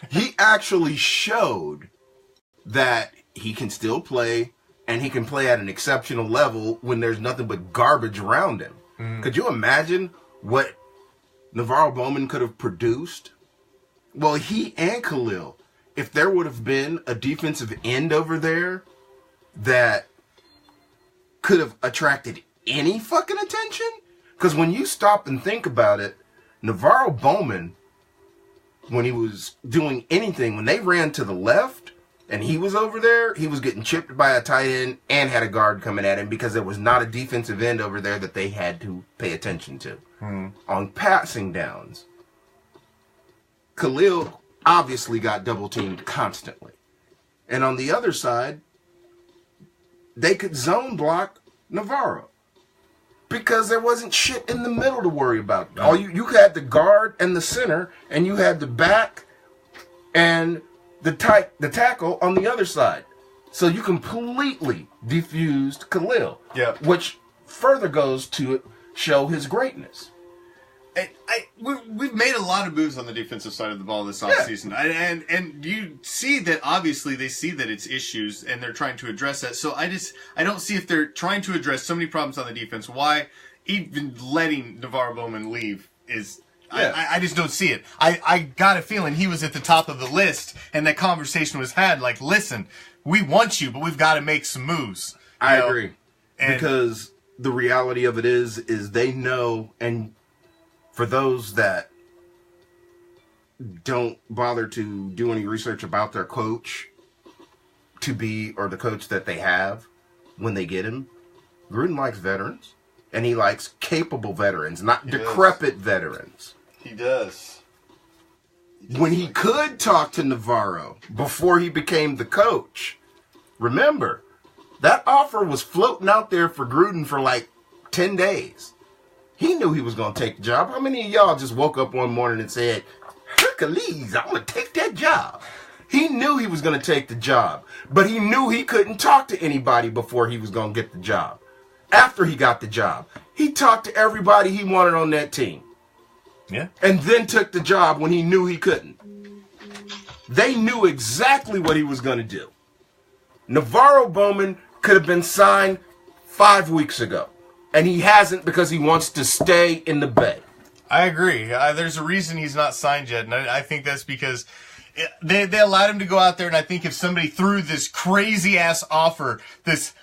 he actually showed that he can still play and he can play at an exceptional level when there's nothing but garbage around him. Could you imagine what Navarro Bowman could have produced? Well, he and Khalil, if there would have been a defensive end over there that could have attracted any fucking attention? Because when you stop and think about it, Navarro Bowman, when he was doing anything, when they ran to the left and he was over there, he was getting chipped by a tight end and had a guard coming at him because there was not a defensive end over there that they had to pay attention to. On passing downs, Khalil obviously got double teamed constantly. And on the other side, they could zone block Navarro because there wasn't shit in the middle to worry about. All you had the guard and the center, and you had the back and the tackle on the other side. So you completely defused Khalil. Yeah. Which further goes to show his greatness. We've made a lot of moves on the defensive side of the ball this offseason. And you see that obviously they see that it's issues and they're trying to address that. So I don't see if they're trying to address so many problems on the defense, why even letting Navarro Bowman leave is... I just don't see it. I got a feeling he was at the top of the list and that conversation was had like, listen, we want you, but we've got to make some moves. I agree. Because the reality of it is they know, and for those that don't bother to do any research about their coach or the coach that they have when they get him, Gruden likes veterans, and he likes capable veterans, not decrepit veterans. He does. When he could talk to Navarro before he became the coach, remember, that offer was floating out there for Gruden for like 10 days. He knew he was going to take the job. How many of y'all just woke up one morning and said, Hercules, I'm going to take that job? He knew he was going to take the job, but he knew he couldn't talk to anybody before he was going to get the job. After he got the job, he talked to everybody he wanted on that team. Yeah. And then took the job when he knew he couldn't. They knew exactly what he was going to do. Navarro Bowman could have been signed 5 weeks ago. And he hasn't because he wants to stay in the Bay. I agree. There's a reason he's not signed yet. And I think that's because they allowed him to go out there. And I think if somebody threw this crazy-ass offer, this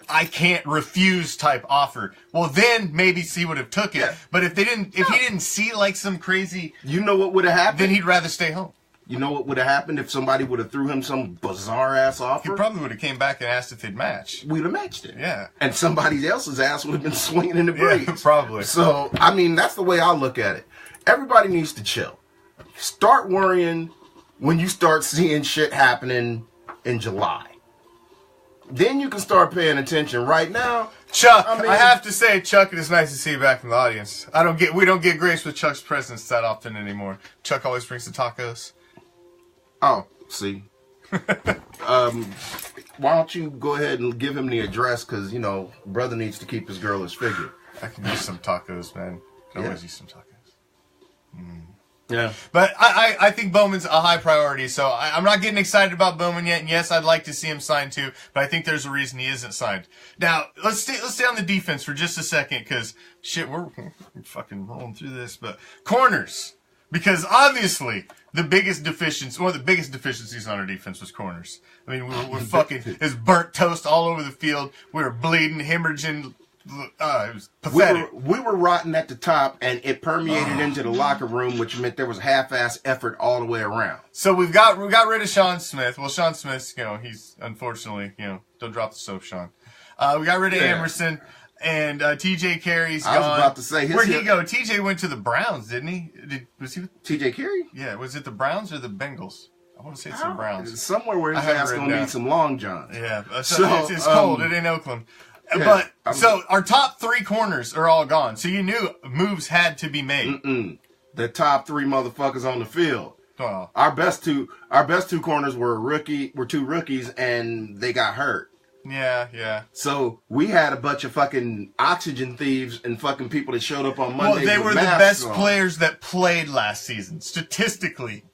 I can't refuse type offer, well, then maybe he would have took it. Yeah. But if he didn't see like some crazy... You know what would have happened? Then he'd rather stay home. you know what would have happened if somebody would have threw him some bizarre ass He offer? probably would have came back and asked if they'd match. We'd have matched it. Yeah. And somebody else's ass would have been swinging in the breeze. Yeah, probably. So, I mean, that's the way I look at it. Everybody needs to chill. Start worrying when you start seeing shit happening in July. Then you can start paying attention. Right now, Chuck, I mean- I have to say, Chuck, it is nice to see you back in the audience. We don't get grace with Chuck's presence that often anymore. Chuck always brings the tacos. oh, see. Why don't you go ahead and give him the address? Because, you know, brother needs to keep his girlish figure. I can use some tacos, man. Can Yeah. always use some tacos. Yeah. But I think Bowman's a high priority, so I'm not getting excited about Bowman yet. And yes, I'd like to see him signed too, but I think there's a reason he isn't signed. Now, let's stay on the defense for just a second, because shit, we're fucking rolling through this. But corners, because obviously one of the biggest deficiencies on our defense was corners. I mean, we're fucking as burnt toast all over the field. We were bleeding, hemorrhaging. It was pathetic. We were rotten at the top, and it permeated into the locker room, which meant there was half-ass effort all the way around. So we got rid of Sean Smith. Well, Sean Smith's, he's unfortunately, don't drop the soap, Sean. We got rid of Emerson, and TJ Carey's gone. I was about to say, where'd he go? TJ went to the Browns, didn't he? Was he? TJ Carey? Yeah, was it the Browns or the Bengals? I want to say it's the Browns. Somewhere where his I have ass it gonna written need down. some long johns. Yeah, So, it's cold. It ain't Oakland. yeah, So our top 3 corners are all gone. So you knew moves had to be made. The top 3 motherfuckers on the field. Well, Our best two corners were 2 rookies, and they got hurt. yeah. So we had a bunch of fucking oxygen thieves and fucking people that showed up on Monday. Well, they with were the masks best on. players that played last season. Statistically,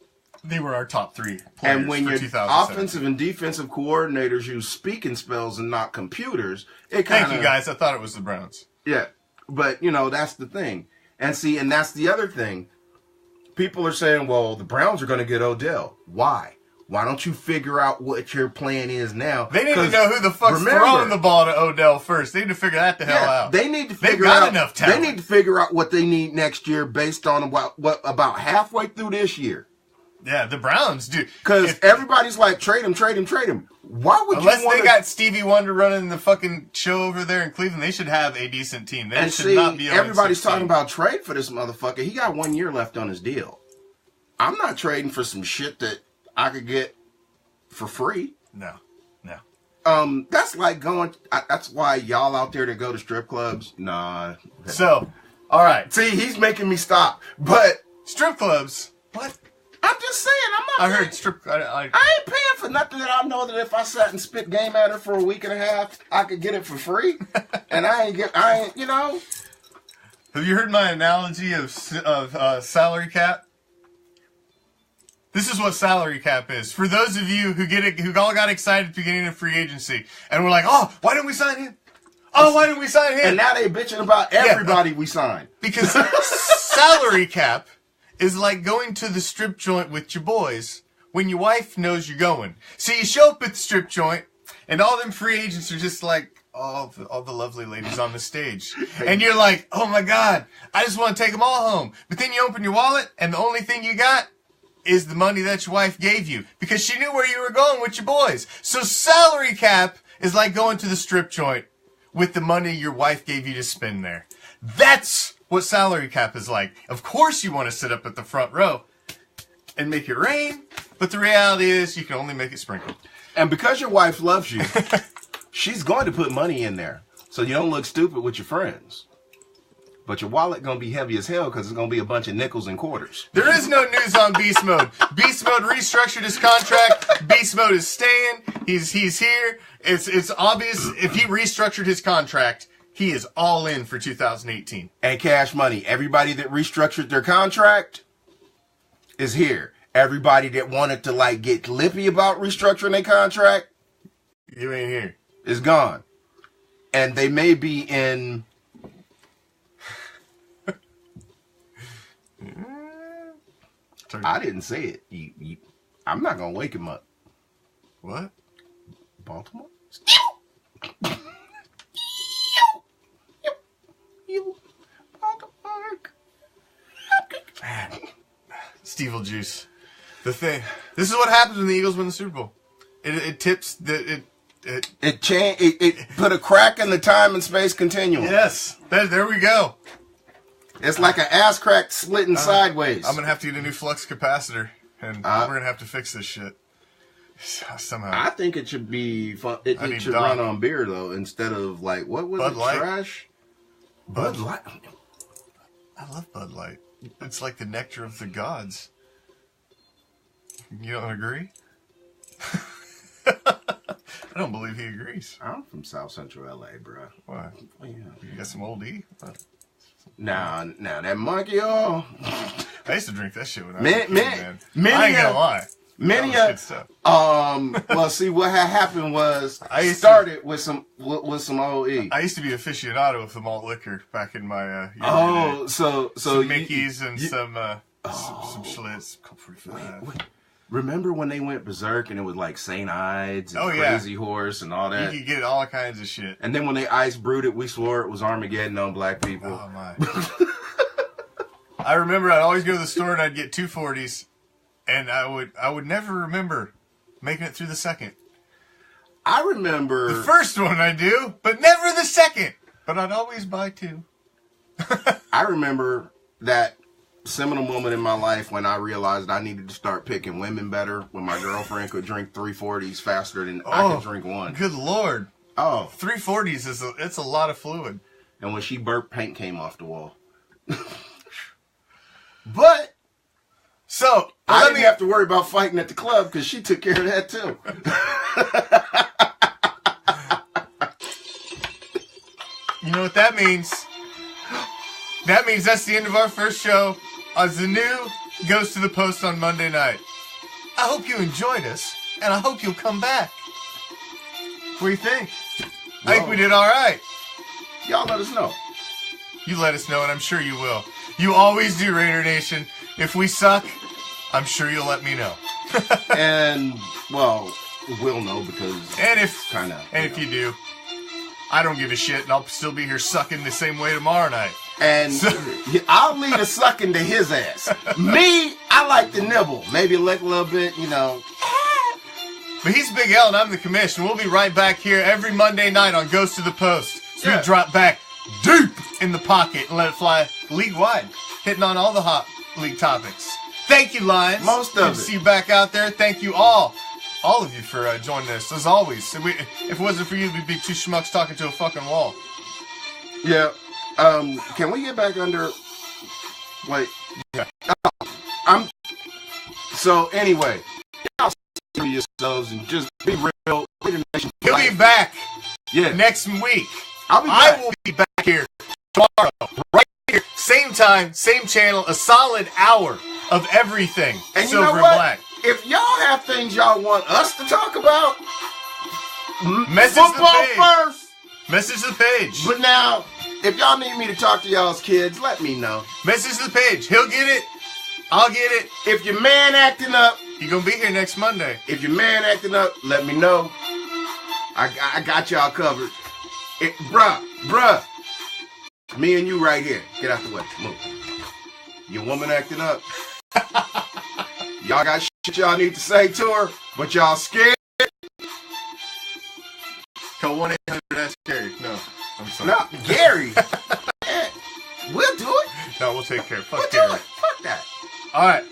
they were our top 3 players And when for your 2017. offensive and defensive coordinators use speaking spells and not computers, it kind of... Thank you, guys. I thought it was the Browns. Yeah, but, that's the thing. And that's the other thing. People are saying, well, the Browns are going to get Odell. Why? Why don't you figure out what your plan is now? They need to know who the fuck's throwing the ball to Odell first. They need to figure that the hell out. They need to They've figure got out enough talent. They need to figure out what they need next year based on what about halfway through this year. Yeah, the Browns do. Because everybody's like, trade him. Why would Unless you want they got Stevie Wonder running the fucking show over there in Cleveland, they should have a decent team. They should not be. Everybody's talking about trade for this motherfucker. He got 1 year left on his deal. I'm not trading for some shit that I could get for free. No. That's like going. That's why y'all out there that go to strip clubs. Nah. So, all right. See, he's making me stop. But Strip clubs. What? I'm just saying, I'm not. I heard strip. I ain't paying for nothing that I know that if I sat and spit game at her for a week and a half, I could get it for free. And I ain't, Have you heard my analogy of salary cap? This is what salary cap is. For those of you who all got excited at the beginning of free agency and were like, oh, why didn't we sign him? Oh, why didn't we sign him? And now they bitching about everybody we signed. Because salary cap is like going to the strip joint with your boys when your wife knows you're going. So you show up at the strip joint, and all them free agents are just like, all the lovely ladies on the stage. And you're like, oh my God, I just want to take them all home. But then you open your wallet, and the only thing you got is the money that your wife gave you. Because she knew where you were going with your boys. So salary cap is like going to the strip joint with the money your wife gave you to spend there. That's what salary cap is like. Of course you want to sit up at the front row and make it rain, but the reality is you can only make it sprinkle. And because your wife loves you, she's going to put money in there so you don't look stupid with your friends. But your wallet going to be heavy as hell because it's going to be a bunch of nickels and quarters. There is no news on Beast Mode. Beast Mode restructured his contract. Beast Mode is staying. He's here. It's obvious if he restructured his contract, he is all in for 2018. And Cash Money, everybody that restructured their contract is here. Everybody that wanted to get lippy about restructuring their contract, You ain't here. is gone. And they may be in... I didn't say it. I'm not going to wake him up. What? Baltimore? Stevel Juice. The thing. This is what happens when the Eagles win the Super Bowl. It tips the It put a crack in the time and space continuum. Yes. There we go. It's like an ass crack slitting sideways. I'm gonna have to get a new flux capacitor, and we're gonna have to fix this shit somehow. I think it should be fun. It should run on beer though, instead of like what was Bud it? Light? Trash. Bud Light. I love Bud Light. It's like the nectar of the gods. You don't agree? I don't believe he agrees. I'm from South Central LA, bro. Why? Oh, yeah. You got some old E? Nah, that monkey oil. I used to drink that shit when I was a kid, man. I ain't gonna lie. Well, see, what had happened was I started with some old E. I used to be aficionado of the malt liquor back in my so some Mickey's and some Schlitz. Wait. Remember when they went berserk and it was like St. Ides and Crazy Horse and all that? You could get all kinds of shit. And then when they ice brewed it, we swore it was Armageddon on black people. Oh my! I remember I'd always go to the store and I'd get 240s, and I would never remember making it through the second. I remember the first one I do, but never the second. But I'd always buy 2. I remember that seminal moment in my life when I realized I needed to start picking women better, when my girlfriend could drink 340s faster than I could drink one. Good Lord. 340s it's a lot of fluid. And when she burped, paint came off the wall. But so I didn't have to worry about fighting at the club because she took care of that too. You know what that means? That means that's the end of our first show as the new Goes to the Post on Monday night. I hope you enjoyed us, and I hope you'll come back. What do you think? I think we did all right. Y'all let us know. You let us know, and I'm sure you will. You always do, Raider Nation. If we suck, I'm sure you'll let me know. And, well, we'll know because if you do, I don't give a shit, and I'll still be here sucking the same way tomorrow night. And I'll lead a sucking to his ass. Me, I like to nibble. Maybe lick a little bit, you know. But he's Big L and I'm the Commish, and we'll be right back here every Monday night on Ghost to the Post. So we drop back deep in the pocket and let it fly league-wide, hitting on all the hot league topics. Thank you, Lions. Most of it. Good to see you back out there. Thank you all of you for joining us, as always. If it wasn't for you, we'd be 2 schmucks talking to a fucking wall. Yeah. Can we get back under? Wait. Yeah. So anyway, y'all see yourselves and just be real. He'll be back. Yeah. Next week. I will be back here tomorrow, right here, same time, same channel, a solid hour of everything. And Silver you know and what? Black. If y'all have things y'all want us to talk about, message football the page. first. Message the page. But now, if y'all need me to talk to y'all's kids, let me know. Message the page. He'll get it. I'll get it. If your man acting up, he gonna be here next Monday. If your man acting up, let me know. I got y'all covered. Bruh. Me and you right here. Get out the way. Move. Your woman acting up. Y'all got shit y'all need to say to her, but y'all scared. Call 1-800-ASK-GARY. No, I'm sorry. No, Gary. We'll do it. No, we'll take care. Fuck We'll Gary. do it. Fuck that. All right.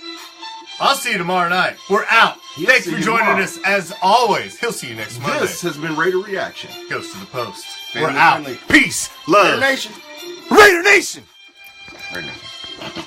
I'll see you tomorrow night. We're out. Thanks for joining us as always. He'll see you next Monday. This has been Raider Reaction. Goes to the Post. Family We're out. friendly. Peace. Love. Raider Nation. Raider Nation. Raider Nation.